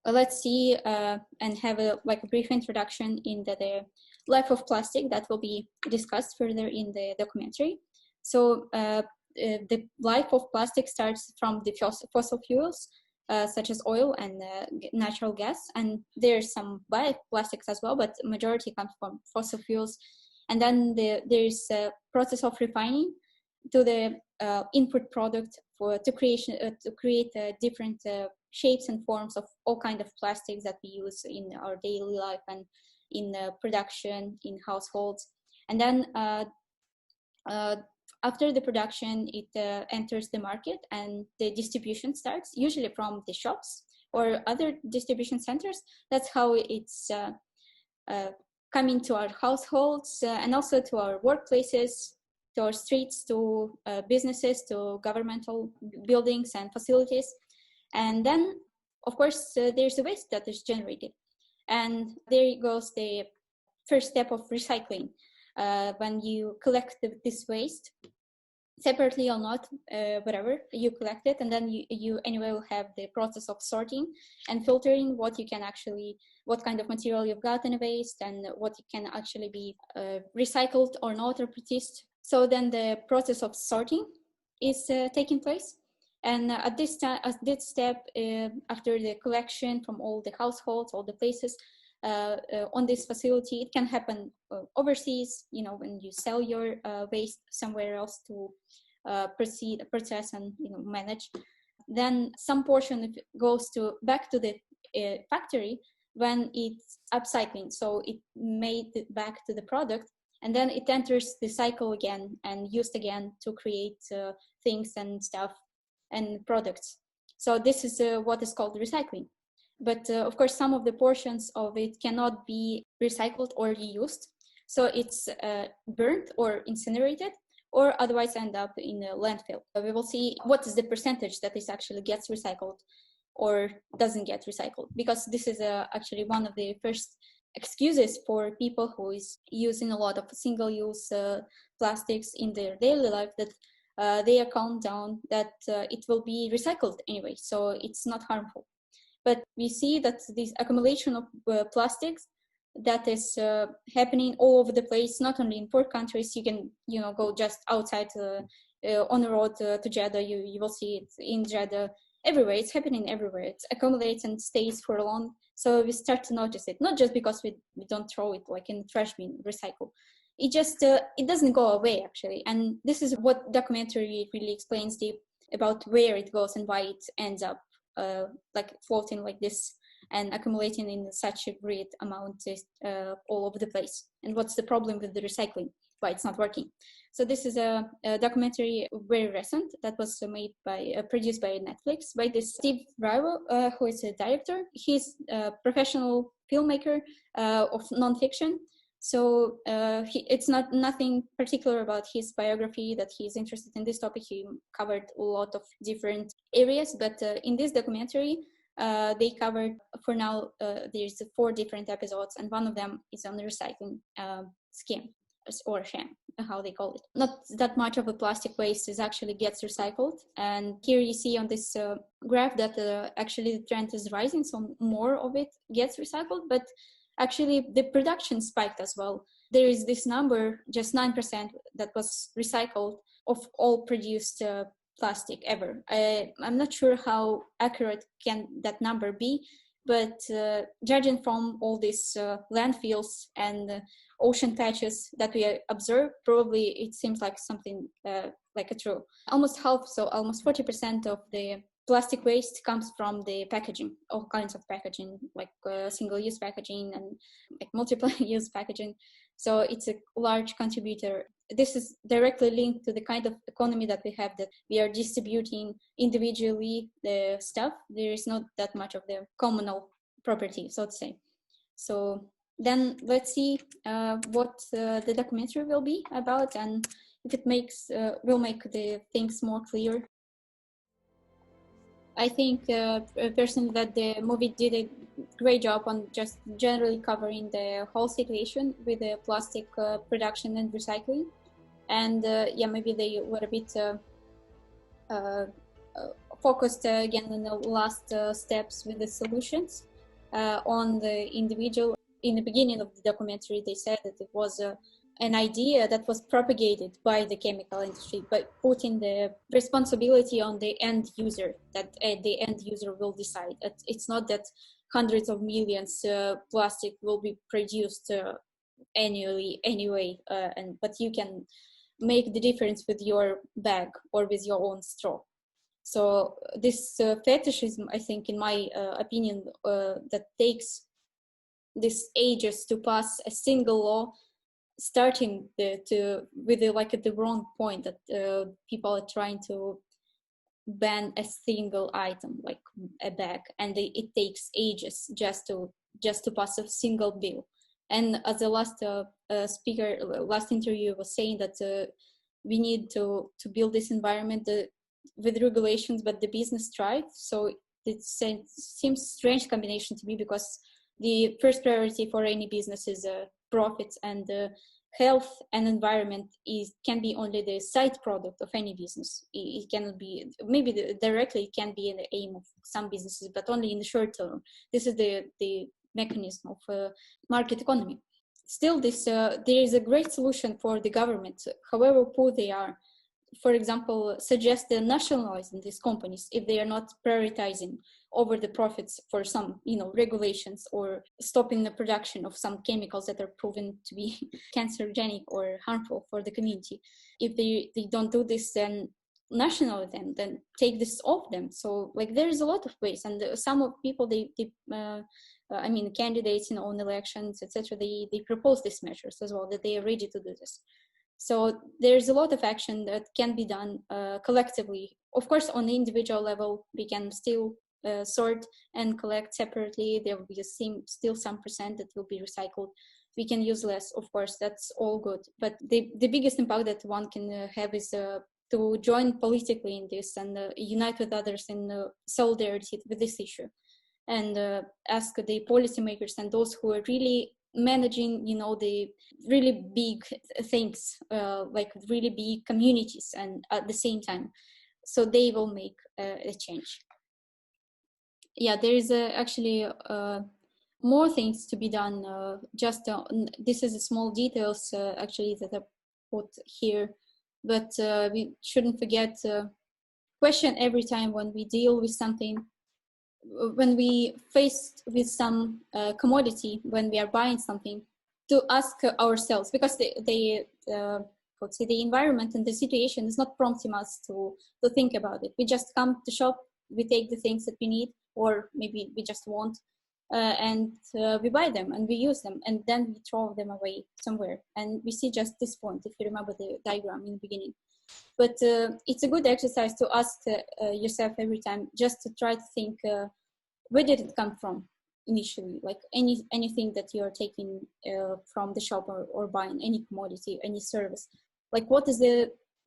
let's see and have a brief introduction in the life of plastic that will be discussed further in the documentary. So the life of plastic starts from the fossil fuels, such as oil and natural gas, and there's some bioplastics as well, but majority comes from fossil fuels. And then there's a process of refining to the input product to create different shapes and forms of all kind of plastics that we use in our daily life and in production in households. And then after the production, it enters the market and the distribution starts, usually from the shops or other distribution centers. That's how it's coming to our households and also to our workplaces, to our streets, to businesses, to governmental buildings and facilities. And then, of course, there's the waste that is generated. And there goes the first step of recycling. When you collect this waste, separately or not, whatever, you collect it, and then you anyway will have the process of sorting and filtering what kind of material you've got in a waste and what can actually be recycled or not or produced. So then the process of sorting is taking place. And at this step, after the collection from all the households, all the places on this facility, it can happen overseas, when you sell your waste somewhere else to process and manage. Then some portion goes back to the factory when it's upcycling, so it made it back to the product, and then it enters the cycle again and used again to create things and stuff and products. So this is what is called recycling. But of course, some of the portions of it cannot be recycled or reused. So it's burnt or incinerated, or otherwise end up in a landfill. We will see what is the percentage that this actually gets recycled or doesn't get recycled, because this is actually one of the first excuses for people who is using a lot of single-use plastics in their daily life, that they are calmed down that it will be recycled anyway, so it's not harmful. But we see that this accumulation of plastics that is happening all over the place, not only in poor countries. You can go just outside on the road to Jeddah, you will see it in Jeddah, everywhere. It's happening everywhere. It accumulates and stays for long. So we start to notice it, not just because we don't throw it like in the trash bin, recycle. It just it doesn't go away actually. And this is what documentary really explains deep about where it goes and why it ends up floating like this and accumulating in such a great amount all over the place. And what's the problem with the recycling? Why it's not working? So this is a documentary, very recent, that was produced by Netflix by this Steve Rivo, who is a director. He's a professional filmmaker of nonfiction. So it's nothing particular about his biography that he's interested in this topic. He covered a lot of different areas, but in this documentary, they covered, for now, there's 4 different episodes, and one of them is on the recycling scheme, or Sham, how they call it. Not that much of the plastic waste actually gets recycled. And here you see on this graph that actually the trend is rising, so more of it gets recycled, but actually the production spiked as well. There is this number, just 9%, that was recycled of all produced plastic ever. I'm not sure how accurate can that number be, but judging from all these landfills and ocean patches that we observe, probably it seems like something like a true. Almost half, so almost 40% of the plastic waste comes from the packaging, all kinds of packaging, like single-use packaging and like multiple-use packaging. So it's a large contributor. This is directly linked to the kind of economy that we have, that we are distributing individually the stuff. There is not that much of the communal property, so to say. So then let's see what the documentary will be about, and if it will make the things more clear. I think personally that the movie did a great job on just generally covering the whole situation with the plastic production and recycling. And maybe they were a bit focused again on the last steps with the solutions. on the individual. In the beginning of the documentary, they said that it was an idea that was propagated by the chemical industry, but putting the responsibility on the end user, that the end user will decide. It's not that hundreds of millions plastic will be produced annually anyway, but you can make the difference with your bag or with your own straw. So this fetishism, I think, in my opinion, that takes this ages to pass a single law, starting with the wrong point, that people are trying to ban a single item like a bag, and it takes ages just to pass a single bill. And as the last speaker, last interview was saying that we need to build this environment with regulations, but the business thrives. So it seems strange combination to me, because the first priority for any business is profits, and health and environment can be only the side product of any business. It cannot be, maybe directly it can be the aim of some businesses, but only in the short term. This is the mechanism of market economy. Still, there is a great solution for the government, however poor they are. For example, suggest nationalizing these companies if they are not prioritizing over the profits for some, regulations, or stopping the production of some chemicals that are proven to be cancerogenic or harmful for the community. If they don't do this, then national them, then take this off them. So like there is a lot of ways, and some of people candidates in own elections, etc., they propose these measures as well, that they are ready to do this. So there's a lot of action that can be done collectively. Of course, on the individual level, we can still sort and collect separately. There will be still some percent that will be recycled. We can use less, of course, that's all good. But the biggest impact that one can have is to join politically in this, and unite with others in solidarity with this issue. And ask the policymakers and those who are really managing, the really big things, like really big communities, and at the same time, so they will make a change. Yeah, there is actually more things to be done. This is a small details actually that I put here, but we shouldn't forget question every time when we deal with something, when we faced with some commodity, when we are buying something, to ask ourselves, because the environment and the situation is not prompting us to think about it. We just come to shop, we take the things that we need, or maybe we just want, and we buy them and we use them, and then we throw them away somewhere. And we see just this point, if you remember the diagram in the beginning. But it's a good exercise to ask yourself every time, just to try to think, where did it come from initially? Like anything that you're taking from the shop, or buying any commodity, any service. Like what is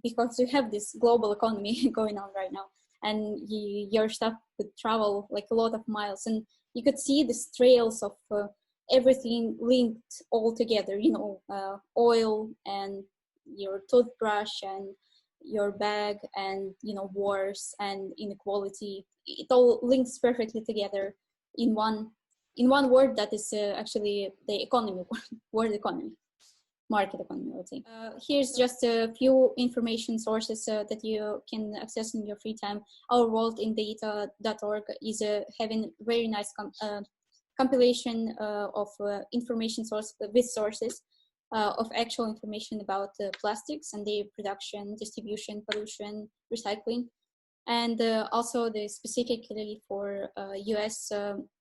because you have this global economy going on right now, and your stuff could travel like a lot of miles, and you could see the trails of everything linked all together, oil and your toothbrush and your bag, and wars and inequality. It all links perfectly together in one word that is actually the economy word economy, market economy, I would say. Here's just a few information sources that you can access in your free time. OurWorldInData.org is having very nice compilation of information sources of actual information about plastics and their production, distribution, pollution, recycling, and also specifically for US.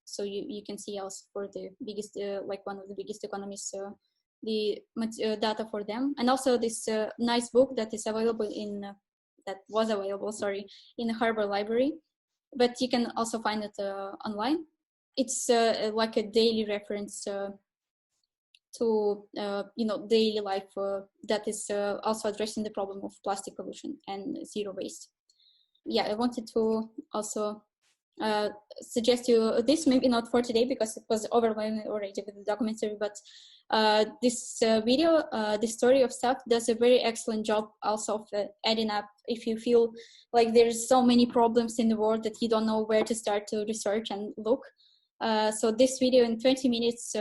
So you can see also for the biggest, like one of the biggest economies, the data for them, and also this nice book that is available in in the Harvard Library, but you can also find it online. It's like a daily reference to daily life that is also addressing the problem of plastic pollution and zero waste. Yeah, I wanted to also suggest you this, maybe not for today because it was overwhelming already with the documentary, but this video, the story of stuff, does a very excellent job also of adding up. If you feel like there's so many problems in the world that you don't know where to start to research and look, So this video in 20 minutes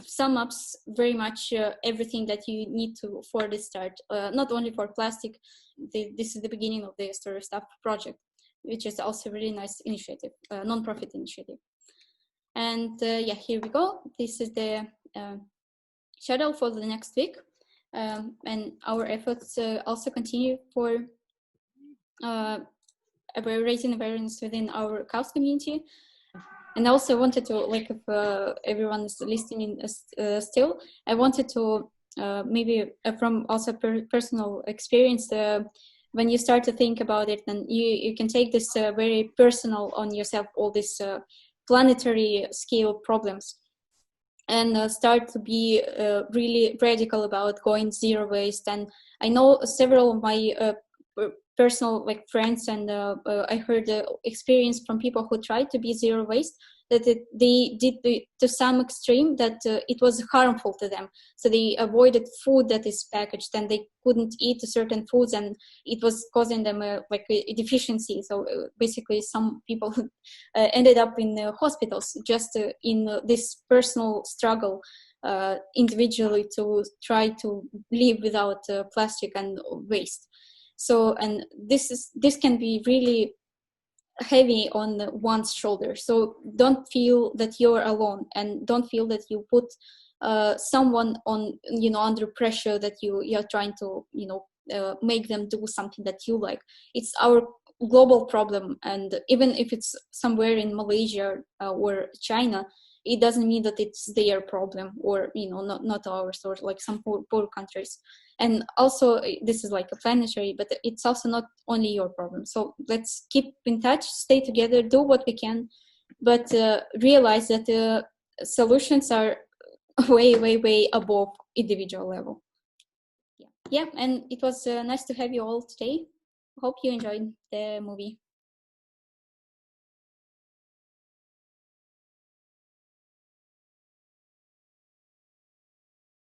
sum ups very much everything that you need to for this start, not only for plastic. This is the beginning of the Story Stuff project, which is also a really nice initiative, non-profit initiative. And yeah, here we go. This is the schedule for the next week. And our efforts also continue for raising awareness within our KAUST community. And I also wanted to, like, if everyone is listening still, I wanted to maybe from also personal experience, when you start to think about it, then you can take this very personal on yourself, all these planetary scale problems, and start to be really radical about going zero waste. And I know several of my personal friends, and I heard experience from people who tried to be zero waste, that they did to some extreme that it was harmful to them. So they avoided food that is packaged, and they couldn't eat certain foods, and it was causing them a deficiency. So basically some people ended up in hospitals just in this personal struggle individually to try to live without plastic and waste. So, and this can be really heavy on one's shoulder. So don't feel that you're alone, and don't feel that you put someone on, under pressure, that you're trying to, make them do something that you like. It's our global problem. And even if it's somewhere in Malaysia or China, it doesn't mean that it's their problem, or not ours, or like some poor countries. And also this is like a planetary, but it's also not only your problem. So let's keep in touch, stay together, do what we can, but realize that the solutions are way above individual level. Yeah, and it was nice to have you all today. Hope you enjoyed the movie.